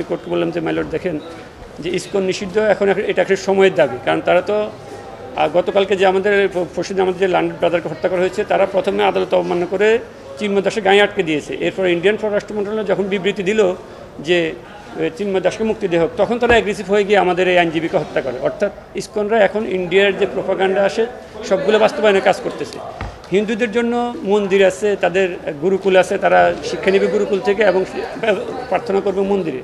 কোর্টকে বললাম যে মাইলট দেখেন যে ইসকন নিষিদ্ধ এখন এটা একটা সময়ের দাবি, কারণ তারা তো গতকালকে যে আমাদের পরশুদিন আমাদের যে লন্ডন ব্রাদারকে হত্যা করা হয়েছে, তারা প্রথমে আদালত অবমাননা করে চিন্ময় দাসের গায়ে আটকে দিয়েছে। এরপর ইন্ডিয়ান পররাষ্ট্র মন্ত্রণালয় যখন বিবৃতি দিল যে চিন্ময় দাসকে মুক্তি দেওয়া হোক, তখন তারা অ্যাগ্রেসিভ হয়ে গিয়ে আমাদের এই আইনজীবীকে হত্যা করে। অর্থাৎ ইসকনরা এখন ইন্ডিয়ার যে প্রোপাগান্ডা আসে সবগুলো বাস্তবায়নের কাজ করতেছে। হিন্দুদের জন্য মন্দির আছে, তাদের গুরুকুল আছে, তারা শিক্ষা নেবে গুরুকুল থেকে এবং প্রার্থনা করবে মন্দিরে।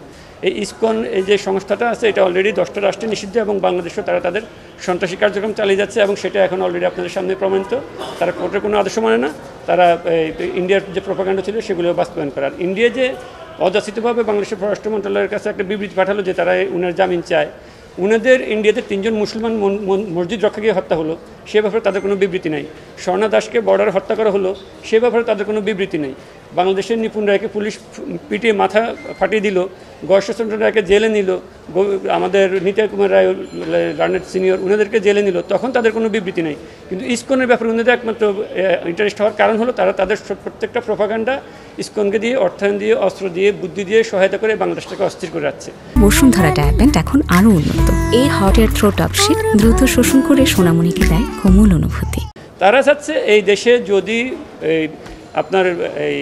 এই ইসকন এই যে সংস্থাটা আছে এটা অলরেডি 10টা রাষ্ট্রে নিষিদ্ধ এবং বাংলাদেশেও তারা তাদের সন্ত্রাসী কার্যক্রম চালিয়ে যাচ্ছে এবং সেটা এখন অলরেডি আপনাদের সামনে প্রমাণিত। তারা কোর্টের কোনো আদেশ মানে না, তারা ইন্ডিয়ার যে প্রোপাগান্ডা ছিল সেগুলো বাস্তবায়ন করার। ইন্ডিয়া যে অযাচিতভাবে বাংলাদেশের পররাষ্ট্র মন্ত্রণালয়ের কাছে একটা বিবৃতি পাঠালো যে তারা উনার জামিন চায়, উনাদের ইন্ডিয়াতে 3 জন মুসলমান মসজিদ রক্ষা গিয়ে হত্যা হলো, সে ব্যাপারে তাদের কোনো বিবৃতি নাই। স্বর্ণা দাসকে বর্ডারে হত্যা করা হলো, সে ব্যাপারে তাদের কোনো বিবৃতি নেই। বাংলাদেশের নিপুণ রায়কে পুলিশ পিটিয়ে মাথা ফাটিয়ে দিল, গয়েশ্বরচন্দ্র রায়কে জেলে নিল, আমাদের নিতাই কুমার রায় লার্নেড সিনিয়র উনাদেরকে জেলে নিল, তখন তাদের কোনো বিবৃতি নেই। কিন্তু ইসকনের ব্যাপারে উনাদের একমাত্র ইন্টারেস্ট হওয়ার কারণ হলো তারা তাদের প্রত্যেকটা প্রোপাগান্ডা ইসকনকে দিয়ে, অর্থায়ন দিয়ে, অস্ত্র দিয়ে, বুদ্ধি দিয়ে সহায়তা করে বাংলাদেশটাকে অস্থির করে রাখছে। বসুন্ধরা ট্যাবলেট এখন আরও উন্নত। এই হট এয়ার থ্রো টপশিট দ্রুত শোষণ করে সোনামণিকে দেয় কোমল অনুভূতি। তারা চাচ্ছে এই দেশে যদি আপনার এই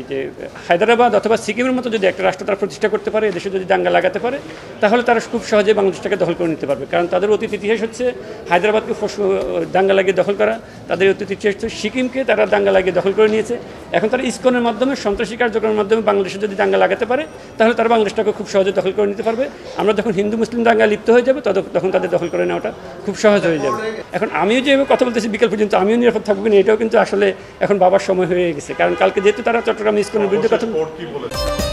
যে হায়দ্রাবাদ অথবা সিকিমের মতো যদি একটা রাষ্ট্র তারা প্রতিষ্ঠা করতে পারে, এদেশে যদি দাঙ্গা লাগাতে পারে, তাহলে তারা খুব সহজে বাংলাদেশটাকে দখল করে নিতে পারবে। কারণ তাদের অতীত ইতিহাস হচ্ছে হায়দ্রাবাদকে দাঙ্গা লাগিয়ে দখল করা, তাদের অতীত ইতিহাস হচ্ছে সিকিমকে তারা দাঙ্গা লাগিয়ে দখল করে নিয়েছে। এখন তারা ইসকনের মাধ্যমে, সন্ত্রাসী কার্যক্রমের মাধ্যমে বাংলাদেশে যদি দাঙ্গা লাগাতে পারে, তাহলে তারা বাংলাদেশটাকে খুব সহজে দখল করে নিতে পারবে। আমরা যখন হিন্দু মুসলিম দাঙ্গা লিপ্ত হয়ে যাবে তখন তাদের দখল করে নেওয়াটা খুব সহজ হয়ে যাবে। এখন আমিও যেভাবে কথা বলতেছি বিকেল পর্যন্ত আমিও নিরাপদ থাকবো না, এটাও কিন্তু আসলে এখন বাবার সময় হয়ে গেছে। কারণ কালকে যেহেতু তারা চট্টগ্রাম ইসকনের বিরুদ্ধে কথা